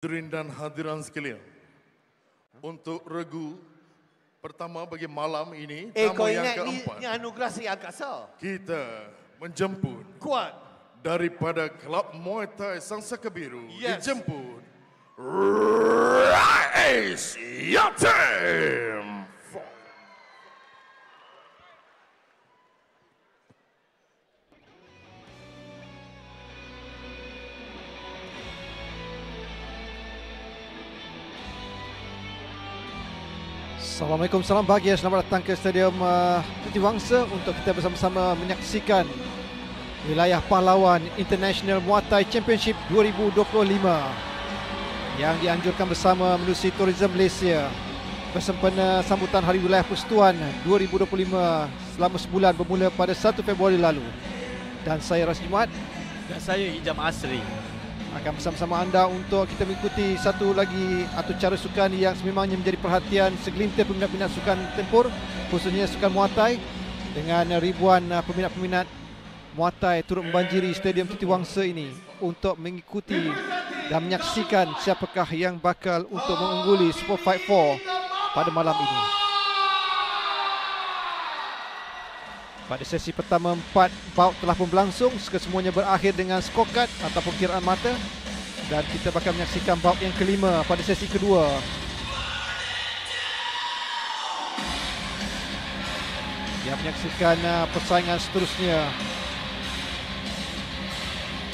Hadirin dan hadiran sekalian, untuk regu pertama bagi malam ini, kau tamu yang ingat keempat, ni anugerah Sri Akasa. kita menjemput Kuat. daripada Kelab Muay Thai Sangsa Kebiru, Yes. dijemput Rais Yatim. Assalamualaikum, salam bahagia, selamat datang ke Stadium Tuti Wangsa untuk kita bersama-sama menyaksikan Wilayah Pahlawan International Muay Thai Championship 2025 yang dianjurkan bersama menerusi Tourism Malaysia bersempena sambutan Hari Wilayah Persatuan 2025 selama sebulan bermula pada 1 Februari lalu. Dan saya Ras Jumaat Dan saya Hijam Asri akan bersama-sama anda untuk kita mengikuti satu lagi atau cara sukan yang sememangnya menjadi perhatian segelintir peminat-peminat sukan tempur, khususnya sukan Muay Thai, dengan ribuan peminat-peminat Muay Thai turut membanjiri Stadium Tuti Wangsa ini untuk mengikuti dan menyaksikan siapakah yang bakal untuk mengungguli Super Fight 4 pada malam ini. Pada sesi pertama, 4 bout telah pun berlangsung, kesemuanya berakhir dengan scorecard ataupun kiraan mata, dan kita bakal menyaksikan bout yang kelima pada sesi kedua. Yang menyaksikan persaingan seterusnya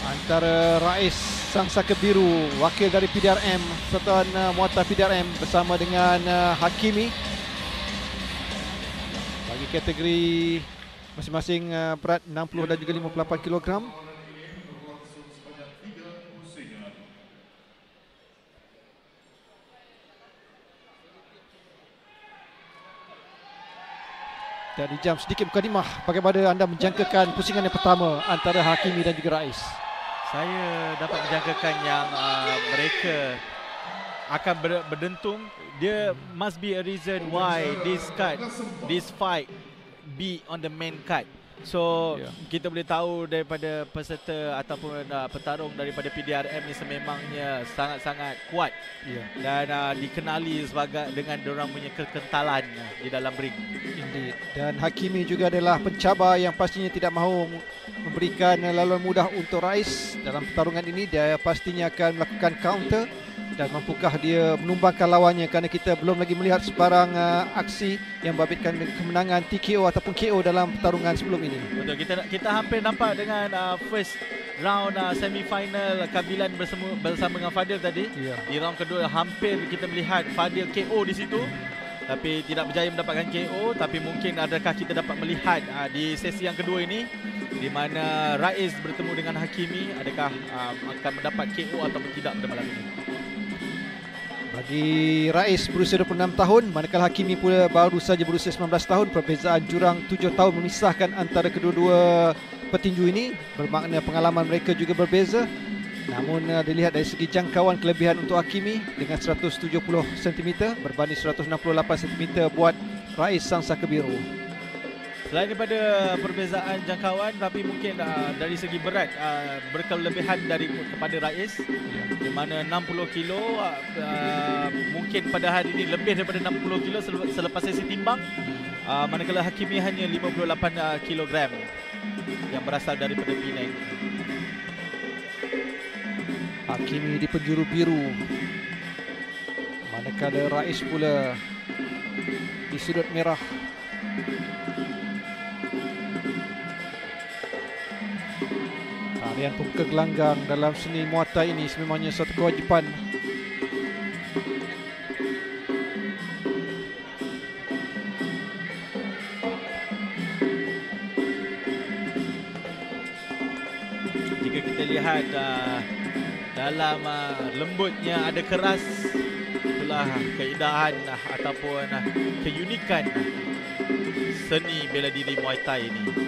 antara Rais Sangsa Kebiru, wakil dari PDRM, Persatuan Muay Thai PDRM, bersama dengan Hakimi bagi kategori masing-masing berat 60 dan juga 58 kg. Dan di jam sedikit mukadimah, bagaimana anda menjangkakan pusingan yang pertama antara Hakimi dan juga Rais? Saya dapat menjangkakan yang mereka akan berdentung. There must be a reason why this fight be on the main card. So kita boleh tahu daripada peserta ataupun petarung daripada PDRM ni sememangnya sangat-sangat kuat, dan dikenali sebagai dengan dorang punya kekentalan di dalam ring. Indeed. Dan Hakimi juga adalah pencabar yang pastinya tidak mahu memberikan laluan mudah untuk Rais dalam pertarungan ini. Dia pastinya akan melakukan counter, dan mampukah dia menumbangkan lawannya, kerana kita belum lagi melihat sebarang aksi yang membabitkan kemenangan TKO ataupun KO dalam pertarungan sebelum ini. Betul, kita hampir nampak dengan first round semi-final Kabilan bersama dengan Fadil tadi. Di round kedua hampir kita melihat Fadil KO di situ, tapi tidak berjaya mendapatkan KO. Tapi mungkin adakah kita dapat melihat di sesi yang kedua ini, di mana Rais bertemu dengan Hakimi, adakah akan mendapat KO ataupun tidak pada malam ini. Bagi Rais berusia 26 tahun, manakala Hakimi pula baru saja berusia 19 tahun. Perbezaan jurang 7 tahun memisahkan antara kedua-dua petinju ini, bermakna pengalaman mereka juga berbeza. Namun dilihat dari segi jangkauan, kelebihan untuk Hakimi dengan 170 cm berbanding 168 cm buat Rais Sangsa Kebiru. Selain daripada perbezaan jangkauan, tapi mungkin dari segi berat berkelebihan kepada Rais, di mana 60 kilo mungkin pada hari ini lebih daripada 60 kilo selepas sesi timbang, manakala Hakimi hanya 58 kilogram yang berasal daripada Penang. Hakimi di penjuru biru, manakala Rais pula di sudut merah. Tarian pembuka gelanggang dalam seni Muay Thai ini sememangnya satu kewajipan. Jika kita lihat dalam lembutnya ada keras, itulah keindahan ataupun keunikan seni bela diri Muay Thai ini.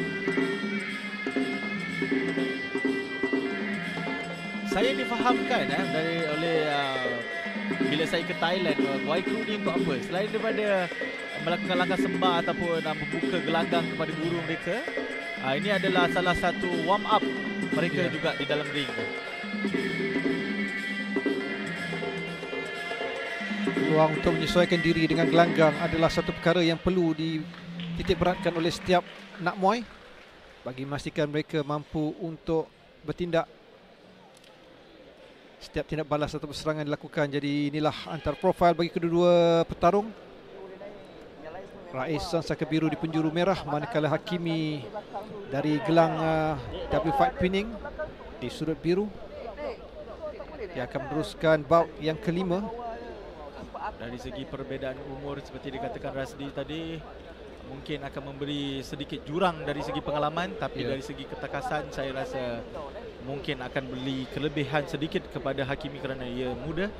Saya difahamkan oleh bila saya ke Thailand, Wai Kru ni untuk apa? Selain daripada melakukan langkah sembah ataupun membuka gelanggang kepada guru mereka, ini adalah salah satu warm up mereka juga di dalam ring. Peluang untuk menyesuaikan diri dengan gelanggang adalah satu perkara yang perlu dititik beratkan oleh setiap nak muay bagi memastikan mereka mampu untuk bertindak. Setiap tindak balas atau serangan dilakukan. Jadi inilah antara profil bagi kedua-dua petarung. Rais sang saka biru di penjuru merah, manakala Hakimi dari gelang W Fight Pinning di sudut biru. Dia akan meneruskan bout yang kelima. Dari segi perbezaan umur seperti dikatakan Rasdi tadi, mungkin akan memberi sedikit jurang dari segi pengalaman, tapi dari segi ketakasan saya rasa mungkin akan beri kelebihan sedikit kepada Hakimi kerana ia muda.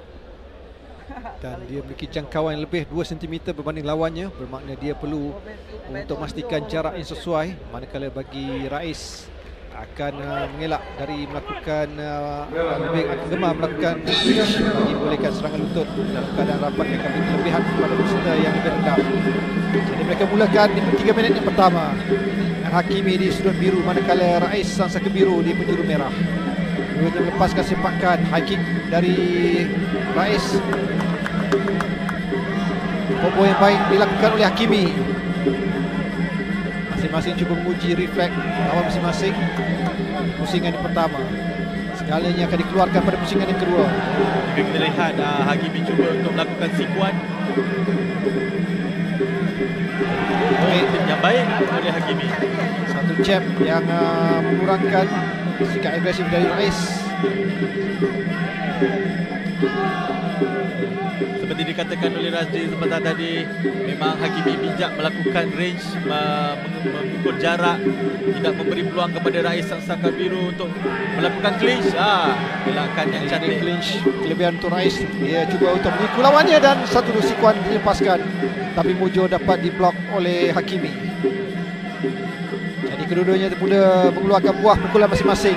Dan dia memiliki jangkauan yang lebih 2 cm berbanding lawannya, bermakna dia perlu untuk memastikan jarak yang sesuai, manakala bagi Rais akan mengelak dari melakukan lebih akan gemar melakukan switch bagi membolehkan serangan lutut dalam keadaan rapat yang akan beri kelebihan kepada peserta yang lebih rendah. Jadi mereka mulakan di 3 minit yang pertama dengan Hakimi di sudut biru, manakala Rais sang saka biru di penjuru merah. Keduanya melepaskan sepakan high kick dari Rais. Combo yang baik dilakukan oleh Hakimi. Masing-masing cuba menguji refleks lawan masing-masing. Pusingan yang pertama segalanya akan dikeluarkan pada pusingan yang kedua. Kita lihat Hakimi cuba untuk melakukan sikuan yang baik oleh Hakimi. Satu jab yang mengurangkan sikap agresif dari Rais. Seperti dikatakan oleh Rasdi sebentar tadi, memang Hakimi bijak melakukan range, mengukur jarak, tidak memberi peluang kepada Rais sang saka biru untuk melakukan clinch. Gerakan yang cantik. Clinch kelebihan untuk Rais. Dia cuba untuk mengikut lawannya dan satu sikuan dilepaskan, tapi Mojo dapat diblok oleh Hakimi. Jadi kedua-duanya mula mengeluarkan buah pukulan masing-masing.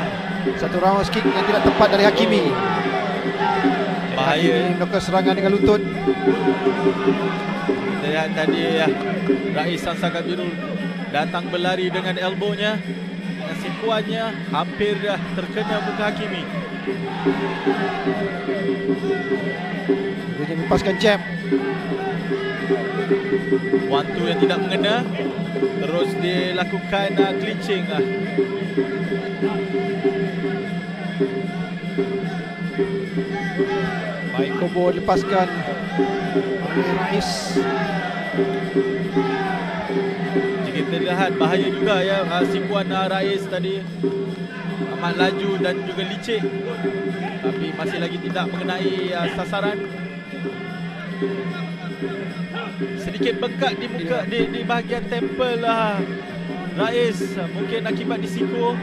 Satu round kick yang tidak tepat dari Hakimi. Bahaya melakukan serangan dengan lutut. Kita lihat tadi Rais sang saka biru datang berlari dengan elbownya, dengan sikuannya hampir dah terkena muka Hakimi. Dia melepaskan jab. 1-2 yang tidak mengena. Terus dilakukan clinching. Baik combo dilepaskan oleh Rais. Jika kita lihat bahaya juga ya sikuan Rais tadi, amat laju dan juga licik, tapi masih lagi tidak mengenai sasaran. Sedikit bengkak di muka, di bahagian tempel Rais, mungkin akibat disiku.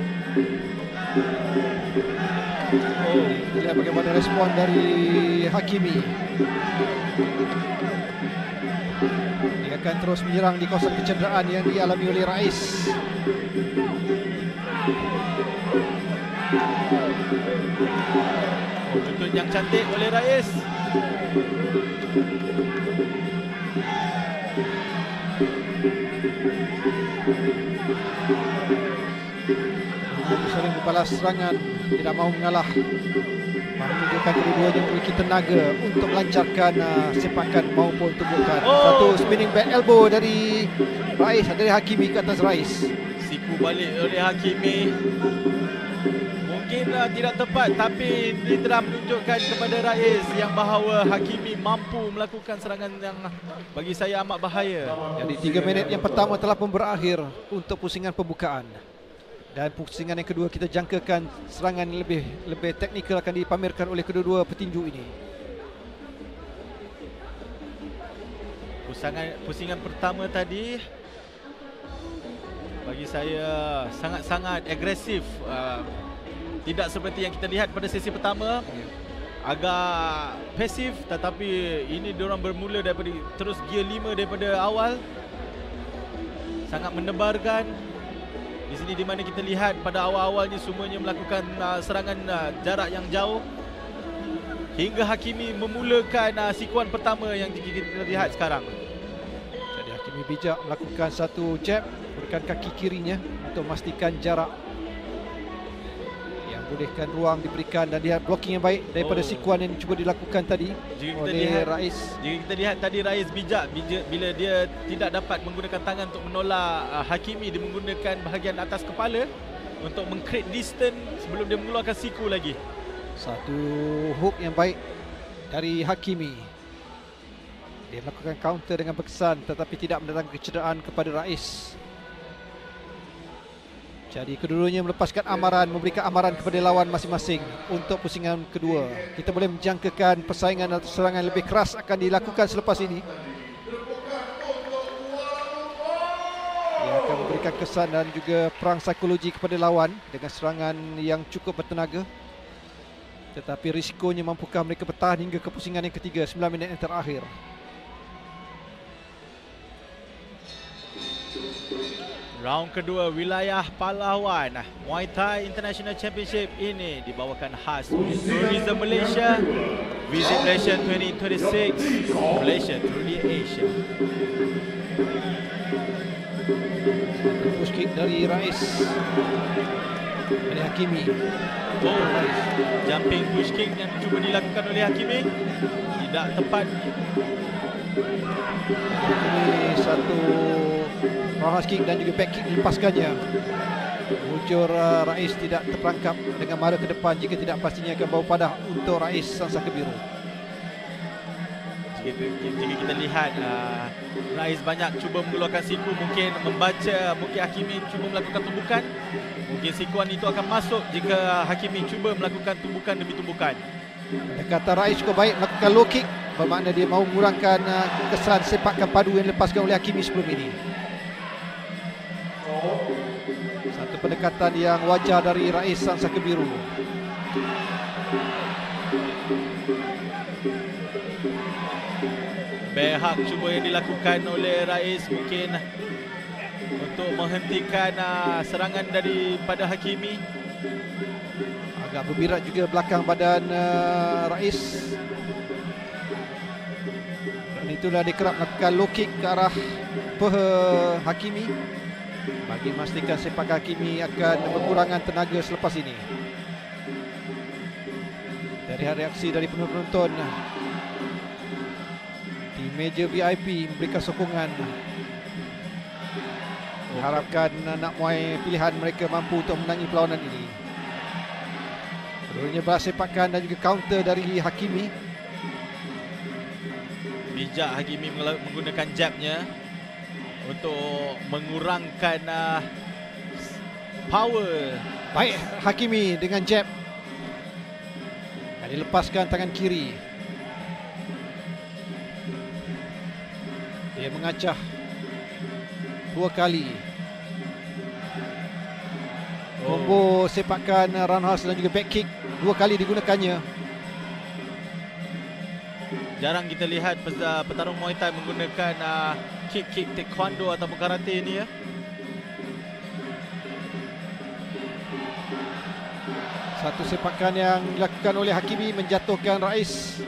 Lihat bagaimana respon dari Hakimi. Dia akan terus menyerang di kawasan kecederaan yang dialami oleh Rais. Lutut yang cantik oleh Rais. Sering membalas serangan, tidak mahu mengalah. Menunjukkan kedua-duanya memiliki tenaga untuk melancarkan sepakan maupun tumbukan. Satu spinning back elbow dari Rais, dari Hakimi ke atas Rais. Siku balik oleh Hakimi. Mungkin tidak tepat, tapi ini telah menunjukkan kepada Rais yang bahawa Hakimi mampu melakukan serangan yang bagi saya amat bahaya. Jadi 3 minit yang pertama telah pun berakhir untuk pusingan pembukaan. Dan pusingan yang kedua kita jangkakan serangan lebih teknikal akan dipamerkan oleh kedua-dua petinju ini. Pusingan pertama tadi bagi saya sangat-sangat agresif. Tidak seperti yang kita lihat pada sesi pertama, agak pasif, tetapi ini diorang bermula daripada terus gear 5 daripada awal. Sangat menebarkan. Di sini di mana kita lihat pada awal-awalnya semuanya melakukan serangan jarak yang jauh, hingga Hakimi memulakan sikuan pertama yang kita lihat sekarang. Jadi Hakimi bijak melakukan satu jab, berikan kaki kirinya untuk memastikan jarak yang Bolehkan ruang diberikan dan lihat blocking yang baik daripada Sikuan yang cuba dilakukan tadi oleh Rais. Jika kita lihat tadi Rais bijak bila dia tidak dapat menggunakan tangan untuk menolak Hakimi, dia menggunakan bahagian atas kepala untuk meng-create distance sebelum dia mengeluarkan siku lagi. Satu hook yang baik dari Hakimi. Dia melakukan counter dengan berkesan tetapi tidak mendatangkan kecederaan kepada Rais. Jadi kedua-duanya melepaskan amaran, memberikan amaran kepada lawan masing-masing untuk pusingan kedua. Kita boleh menjangkakan persaingan atau serangan lebih keras akan dilakukan selepas ini. Ia akan memberikan kesan dan juga perang psikologi kepada lawan dengan serangan yang cukup bertenaga. Tetapi risikonya mampukah mereka bertahan hingga ke pusingan yang ketiga, 9 minit yang terakhir. Round kedua wilayah Pahlawan Muay Thai International Championship ini dibawakan khas oleh Tourism Malaysia. Visit Malaysia 2026, Malaysia truly Asia. Push kick dari Rais oleh Hakimi. Jumping push kick yang cuba dilakukan oleh Hakimi tidak tepat. Ini satu roundhouse kick dan juga back kick dilepaskannya. Bujur Rais tidak terperangkap dengan mara ke depan, jika tidak pastinya akan bawa padah untuk Rais Sang Saka Biru. Jika kita lihat Rais banyak cuba mengeluarkan siku, mungkin membaca, mungkin Hakimi cuba melakukan tumbukan, mungkin sikuan itu akan masuk jika Hakimi cuba melakukan tumbukan demi tumbukan. Kata Rais cukup baik melakukan low kick, bermakna dia mahu mengurangkan kesan sepakan padu yang dilepaskan oleh Hakimi sebelum ini. Satu pendekatan yang wajar dari Rais Sang Saka Biru. Behak cuba yang dilakukan oleh Rais mungkin untuk menghentikan serangan daripada Hakimi. Agak berbirat juga belakang badan Rais. Dan itulah dia kerap melakukan low kick ke arah peha Hakimi bagi memastikan sepak Hakimi akan berkurangan tenaga selepas ini. Dari reaksi dari penonton di meja VIP memberikan sokongan, mengharapkan anak muay pilihan mereka mampu untuk menangi perlawanan ini. Keduanya balas sepakan dan juga counter dari Hakimi. Bijak Hakimi menggunakan jabnya untuk mengurangkan power. Baik Hakimi dengan jab. Dan dilepaskan tangan kiri. Dia mengacah 2 kali. Combo sepakan roundhouse dan juga back kick 2 kali digunakannya. Jarang kita lihat petarung Muay Thai menggunakan kick taekwondo ataupun karate ni ya. Satu sepakan yang dilakukan oleh Hakimi menjatuhkan Rais.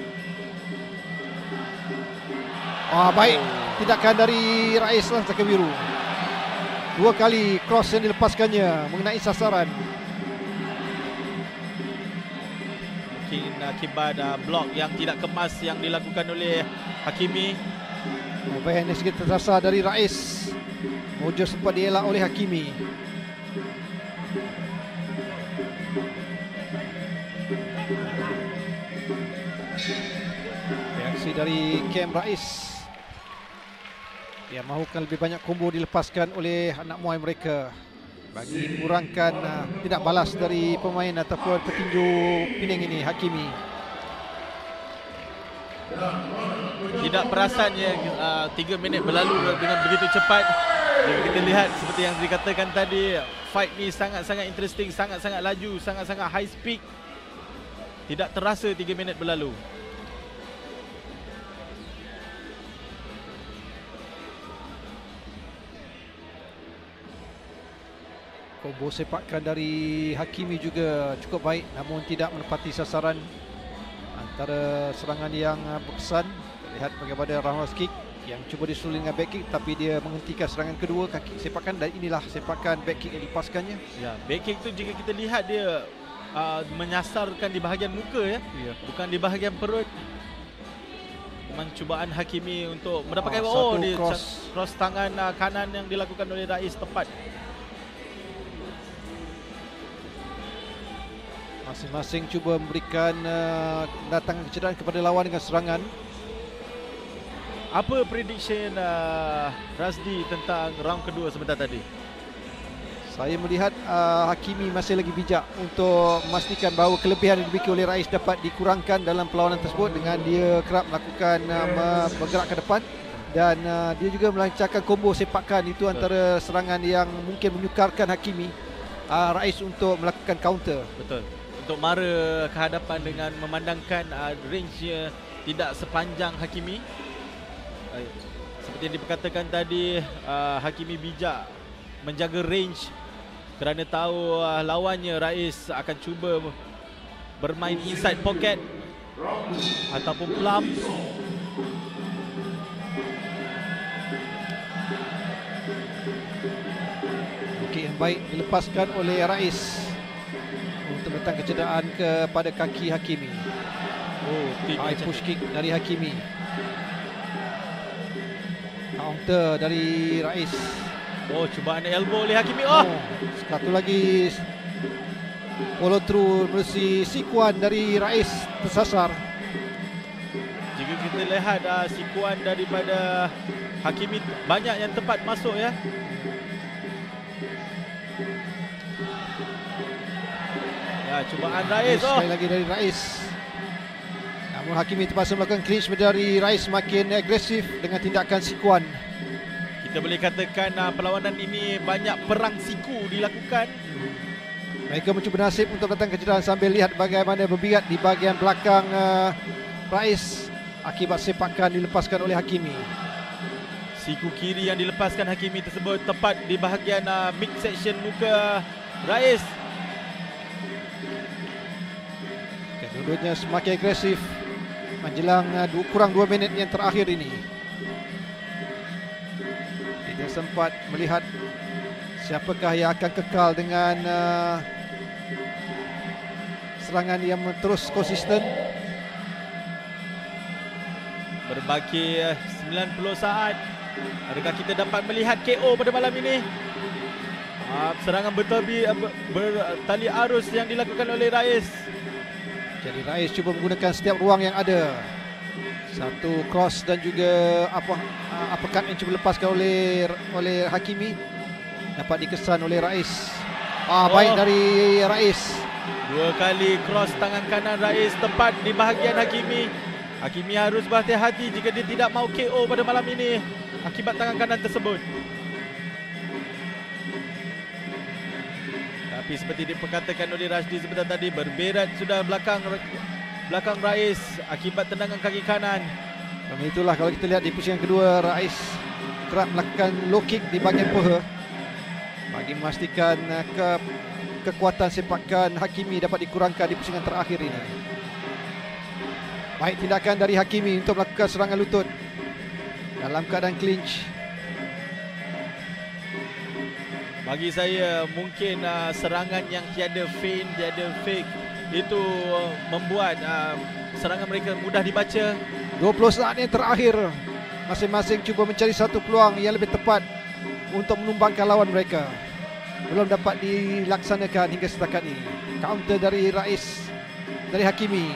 Baik tindakan dari Rais Sang Saka Biru. 2 kali cross yang dilepaskannya mengenai sasaran. Mungkin akibat blok yang tidak kemas yang dilakukan oleh Hakimi. Overhand yang sedikit tersasar dari Rais. Mojo sempat dielak oleh Hakimi. Reaksi dari Cam Rais. Dia mahukan lebih banyak combo dilepaskan oleh anak muay mereka bagi mengurangkan tidak balas dari pemain ataupun petinju Penang ini, Hakimi. Tidak perasannya 3 minit berlalu dengan begitu cepat. Jika kita lihat seperti yang dikatakan tadi, fight ni sangat-sangat interesting, sangat-sangat laju, sangat-sangat high speed. Tidak terasa 3 minit berlalu. Combo sepakan dari Hakimi juga cukup baik, namun tidak menepati sasaran. Antara serangan yang berkesan, lihat bagaimana roundhouse kick yang cuba disusul dengan back kick, tapi dia menghentikan serangan kedua kaki sepakan, dan inilah sepakan back kick yang dilepaskannya. Ya, back kick tu jika kita lihat dia menyasarkan di bahagian muka ya, bukan di bahagian perut. Memang cubaan Hakimi untuk mendapatkan satu cross tangan kanan yang dilakukan oleh Rais tepat. Masing-masing cuba memberikan datang kecederaan kepada lawan dengan serangan. Apa prediction Razdi tentang round kedua sebentar tadi? Saya melihat Hakimi masih lagi bijak untuk memastikan bahawa kelebihan yang dimiliki oleh Rais dapat dikurangkan dalam perlawanan tersebut dengan dia kerap melakukan bergerak ke depan, dan dia juga melancarkan combo sepakan. Itu antara serangan yang mungkin menyukarkan Hakimi Rais untuk melakukan counter. Betul. Untuk mara ke hadapan dengan memandangkan range-nya tidak sepanjang Hakimi. Seperti yang diperkatakan tadi, Hakimi bijak menjaga range kerana tahu lawannya Rais akan cuba bermain inside pocket ataupun plump. Okey, yang baik dilepaskan oleh Rais untuk letak kecederaan kepada kaki Hakimi. High push kick dari Hakimi. Counter dari Rais. Cubaan elbow oleh Hakimi. Satu lagi follow through melalui sikuan dari Rais tersasar. Jika kita lihat sikuan daripada Hakimi banyak yang tepat masuk ya. Cubaan Rais. Sekali lagi dari Rais. Namun Hakimi terpaksa melakukan clinch dari Rais, makin agresif dengan tindakan sikuan. Kita boleh katakan perlawanan ini banyak perang siku dilakukan. Mereka mencuba nasib untuk datang kecederaan sambil lihat bagaimana berbiat di bahagian belakang Rais akibat sepakan dilepaskan oleh Hakimi. Siku kiri yang dilepaskan Hakimi tersebut tepat di bahagian midsection muka Rais. Dua-duanya semakin agresif menjelang kurang 2 minit yang terakhir ini. Kita sempat melihat siapakah yang akan kekal dengan serangan yang terus konsisten. Berbaki 90 saat. Adakah kita dapat melihat KO pada malam ini? Serangan bertali arus yang dilakukan oleh Rais. Jadi Rais cuba menggunakan setiap ruang yang ada. Satu cross dan juga uppercut yang cuba lepaskan oleh Hakimi dapat dikesan oleh Rais. Baik dari Rais. 2 kali cross tangan kanan Rais tepat di bahagian Hakimi. Hakimi harus berhati-hati jika dia tidak mau KO pada malam ini akibat tangan kanan tersebut. Tapi seperti diperkatakan oleh Rashdi sebentar tadi, berberat sudah belakang Rais akibat tendangan kaki kanan. Dan itulah kalau kita lihat di pusingan kedua, Rais kerap melakukan low kick di bahagian paha bagi memastikan kekuatan sepakan Hakimi dapat dikurangkan di pusingan terakhir ini. Baik tindakan dari Hakimi untuk melakukan serangan lutut dalam keadaan clinch. Bagi saya mungkin serangan yang tiada feint, tiada fake itu membuat serangan mereka mudah dibaca. 20 saat yang terakhir, masing-masing cuba mencari satu peluang yang lebih tepat untuk menumbangkan lawan mereka. Belum dapat dilaksanakan hingga setakat ini. Counter dari Rais, dari Hakimi.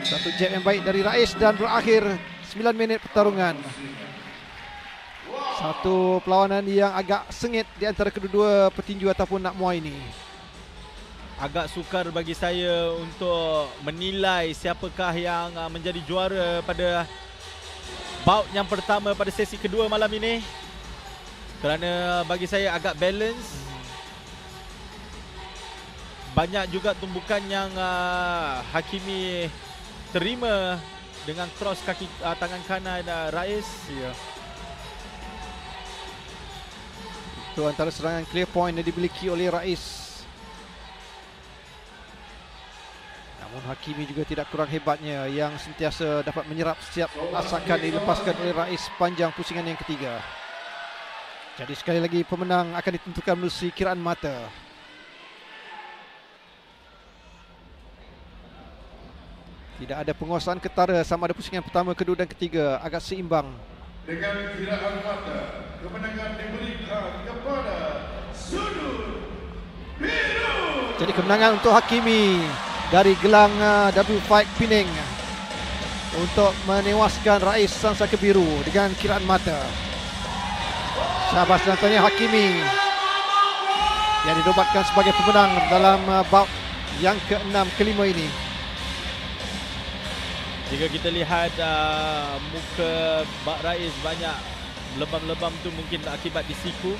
Satu jab yang baik dari Rais dan berakhir 9 minit pertarungan. Satu perlawanan yang agak sengit di antara kedua-dua petinju ataupun nak muay ini. Agak sukar bagi saya untuk menilai siapakah yang menjadi juara pada bout yang pertama pada sesi kedua malam ini. Kerana bagi saya agak balance. Banyak juga tumbukan yang Hakimi terima dengan cross kaki tangan kanan Rais. Itu antara serangan clear point yang dimiliki oleh Rais. Namun Hakimi juga tidak kurang hebatnya yang sentiasa dapat menyerap setiap asakan dilepaskan oleh Rais sepanjang pusingan yang ketiga. Jadi sekali lagi pemenang akan ditentukan melalui kiraan mata. Tidak ada penguasaan ketara sama ada pusingan pertama, kedua dan ketiga. Agak seimbang. Dengan kiraan mata, kemenangan diberikan kepada sudut biru. Jadi kemenangan untuk Hakimi dari gelang W Fight Penang untuk menewaskan Rais Sang Saka Biru dengan kiraan mata. Syahbaz dan Tanya Hakimi yang dinobatkan sebagai pemenang dalam bout yang ke-6 ke-5 ini. Jika kita lihat muka Bak Rais banyak lebam-lebam tu mungkin akibat disiku.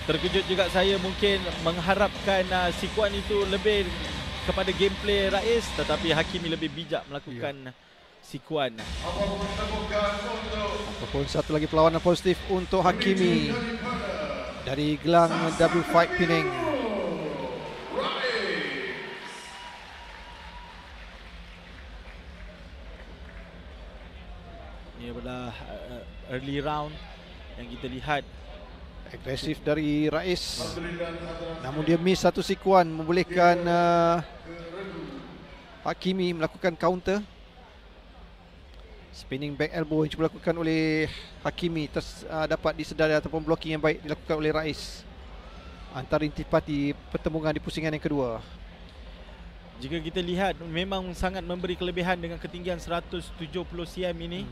Terkejut juga saya, mungkin mengharapkan sikuan itu lebih kepada gameplay Rais, tetapi Hakimi lebih bijak melakukan sikuan. Apapun satu lagi perlawanan positif untuk Hakimi dari gelang W Fight Penang. Ini adalah early round yang kita lihat. Agresif dari Rais, namun dia miss satu sikuan, membolehkan Hakimi melakukan counter. Spinning back elbow yang cuba dilakukan oleh Hakimi dapat disedari ataupun blocking yang baik dilakukan oleh Rais. Antara intipati pertembungan di pusingan yang kedua. Jika kita lihat memang sangat memberi kelebihan dengan ketinggian 170 cm ini.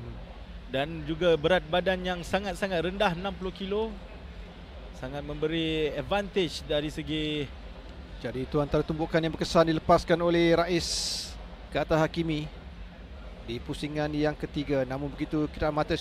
Dan juga berat badan yang sangat-sangat rendah, 60 kilo. Sangat memberi advantage dari segi. Jadi itu antara tumbukan yang berkesan dilepaskan oleh Rais ke atas Hakimi di pusingan yang ketiga. Namun begitu kiraan mata